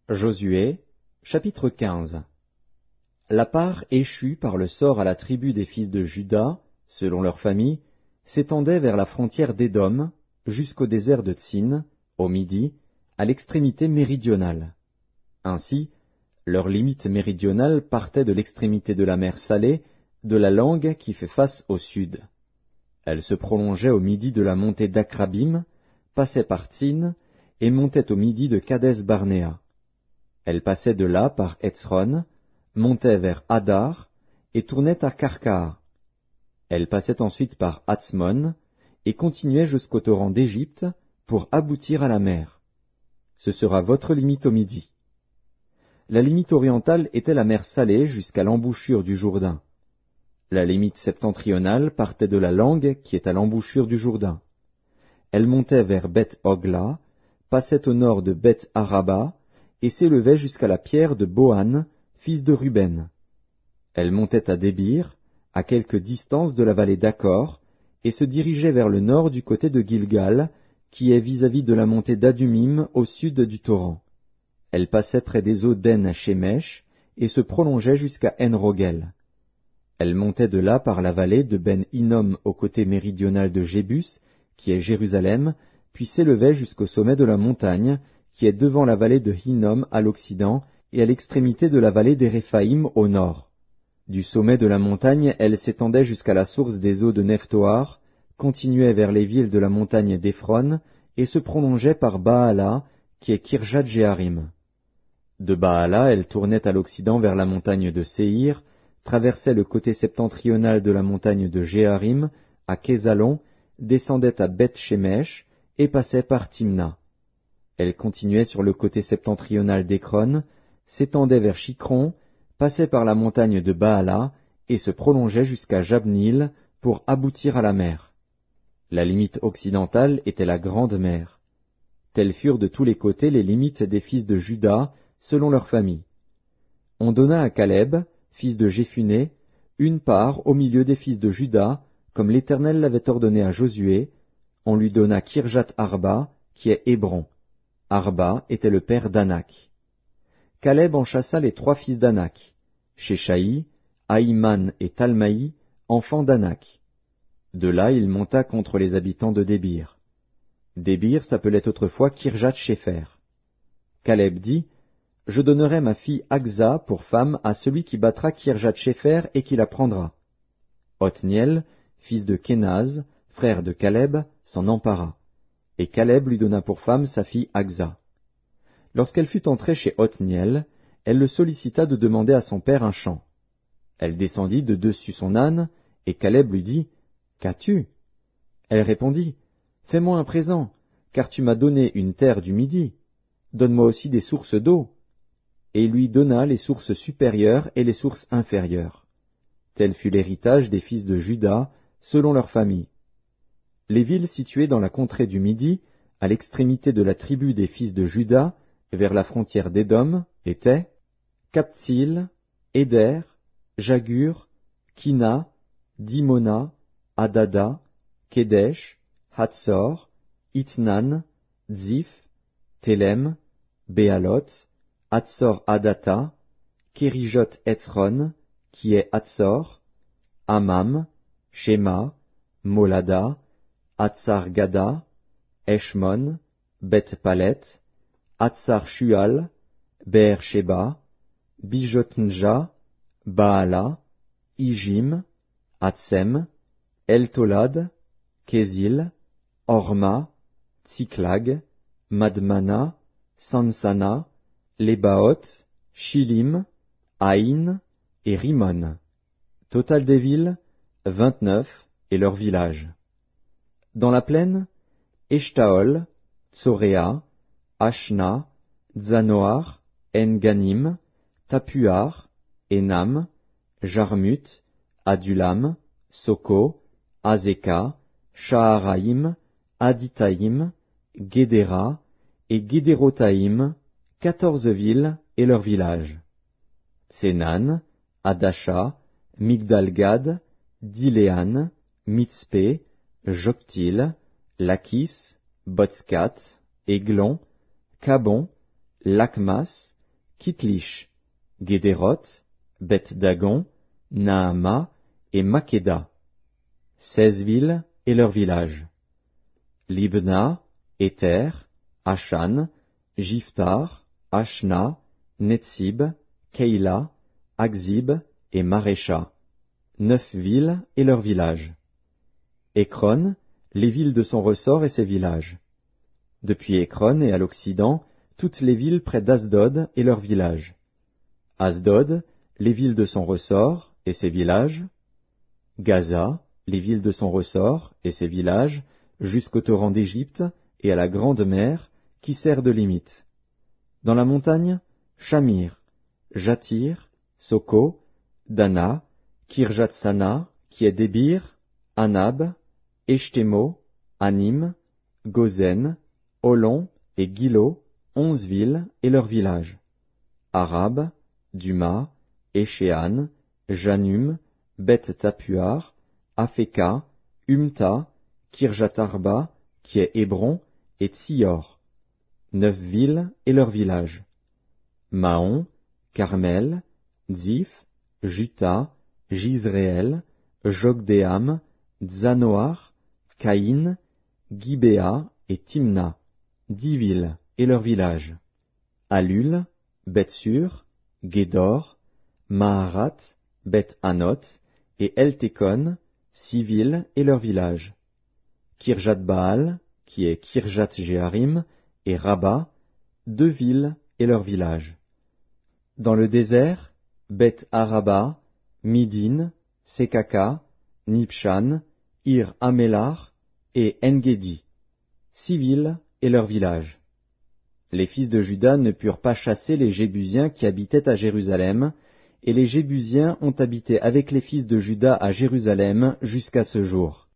Josué, chapitre 15. La part échue par le sort à la tribu des fils de Juda, selon leur famille, s'étendait vers la frontière d'Édom, jusqu'au désert de Tsin, au midi, à l'extrémité méridionale. Ainsi, leur limite méridionale partait de l'extrémité de la mer Salée, de la langue qui fait face au sud. Elle se prolongeait au midi de la montée d'Akrabim, passait par Tsin, et montait au midi de Kadès-Barnéa. Elle passait de là par Etzron, montait vers Hadar, et tournait à Karkar. Elle passait ensuite par Hatzmon, et continuait jusqu'au torrent d'Égypte, pour aboutir à la mer. Ce sera votre limite au midi. La limite orientale était la mer Salée jusqu'à l'embouchure du Jourdain. La limite septentrionale partait de la langue qui est à l'embouchure du Jourdain. Elle montait vers Beth-Hogla, passait au nord de Beth-Araba, et s'élevait jusqu'à la pierre de Bohan, fils de Ruben. Elle montait à Débir, à quelque distance de la vallée d'Accor, et se dirigeait vers le nord du côté de Gilgal, qui est vis-à-vis de la montée d'Adumim au sud du torrent. Elle passait près des eaux d'En-Shemesh, et se prolongeait jusqu'à En-Rogel. Elle montait de là par la vallée de Ben-Hinnom au côté méridional de Jébus, qui est Jérusalem, puis s'élevait jusqu'au sommet de la montagne, qui est devant la vallée de Hinnom à l'occident, et à l'extrémité de la vallée des Réphaïm au nord. Du sommet de la montagne, elle s'étendait jusqu'à la source des eaux de Nephtoar, continuait vers les villes de la montagne d'Ephron, et se prolongeait par Baala, qui est Kirjat-Jéarim. De Baala, elle tournait à l'occident vers la montagne de Séhir, traversait le côté septentrional de la montagne de Jéarim, à Kézalon, descendait à Beth-Shemesh, et passait par Timna. Elle continuait sur le côté septentrional d'Écron, s'étendait vers Chicron, passait par la montagne de Baala, et se prolongeait jusqu'à Jabnil, pour aboutir à la mer. La limite occidentale était la grande mer. Telles furent de tous les côtés les limites des fils de Juda, selon leur famille. On donna à Caleb, fils de Jéphuné, une part au milieu des fils de Juda, comme l'Éternel l'avait ordonné à Josué. On lui donna Kirjat-Arba, qui est Hébron. Arba était le père d'Anak. Caleb en chassa les 3 fils d'Anak, Sheshaï, Ahiman et Talmaï, enfants d'Anak. De là il monta contre les habitants de Débir. Débir s'appelait autrefois Kirjat-Shépher. Caleb dit, « Je donnerai ma fille Aksa pour femme à celui qui battra Kirjat-Shépher et qui la prendra. » Othniel, fils de Kénaz, frère de Caleb, s'en empara. Et Caleb lui donna pour femme sa fille Aksa. Lorsqu'elle fut entrée chez Othniel, elle le sollicita de demander à son père un champ. Elle descendit de dessus son âne, et Caleb lui dit, « Qu'as-tu » Elle répondit, « Fais-moi un présent, car tu m'as donné une terre du Midi. Donne-moi aussi des sources d'eau. » Et il lui donna les sources supérieures et les sources inférieures. Tel fut l'héritage des fils de Juda, selon leur famille. Les villes situées dans la contrée du Midi, à l'extrémité de la tribu des fils de Juda, vers la frontière d'Édom, étaient Kaptsil, Éder, Jagur, Kina, Dimona, Adada, Kedesh, Hatzor, Itnan, Ziph, Telem, Béalot, Hatzor Adata, Kérijot Etzron, qui est Hatzor, Amam, Shema, Molada, Hatzar Gada, Eshmon, Beth Palet, Hatzar Shual, Be'er Sheba, Bijotnja, Baala, Ijim, Hatsem, Eltolad, Kézil, Orma, Tsiklag, Madmana, Sansana, Lebaot, Shilim, Aïn et Rimon. Total des villes, 29, et leurs villages. Dans la plaine, Eshtaol, Tsoréa, Ashna, Zanoar, En-Ganim, Tapuar, Enam, Jarmut, Adulam, Soko, Azeka, Shaharaïm, Aditaïm, Guédéra et Guédérotaïm, 14 villes et leurs villages. Sénan, Adasha, Migdalgad, Diléan, Mitzpé, Joktil, Lakis, Botskat, Églon, Cabon, Lakmas, Kitlish, Guédéroth, Beth-Dagon, Naama et Makeda. 16 villes et leurs villages. Libna, Éther, Ashan, Jiftar, Ashna, Netzib, Keila, Akzib et Marécha. 9 villes et leurs villages. Écron, les villes de son ressort et ses villages. Depuis Écron et à l'occident, toutes les villes près d'Asdod et leurs villages. Asdod, les villes de son ressort et ses villages. Gaza, les villes de son ressort et ses villages, jusqu'au torrent d'Égypte et à la grande mer, qui sert de limite. Dans la montagne, Shamir, Jatir, Soko, Dana, Kirjatsana, qui est Débir, Anab, Eshtemo, Anim, Gozen, Olon et Gilo, 11 villes et leurs villages. Arab, Duma, Échéan, Janum, Beth-Tapuar, Afeka, Umta, Kirjatarba, qui est Hébron, et Tsior. 9 villes et leurs villages. Maon, Carmel, Ziph, Juta, Jizréel, Jogdéam, Zanoar, Caïn, Gibéa et Timna. 10 villes et leurs villages. Alul, Bethsur, Gédor, Maharat, Beth-Anot et Eltekon, 6 villes et leurs villages. Kirjat-Baal, qui est Kirjat-Jéharim, et Rabat, 2 villes et leurs villages. Dans le désert, Beth-Araba, Midin, Sekaka, Nibshan, Ir-Amélar et Engedi, 6 villes et leurs villages. Les fils de Juda ne purent pas chasser les Jébusiens qui habitaient à Jérusalem, et les Jébusiens ont habité avec les fils de Juda à Jérusalem jusqu'à ce jour.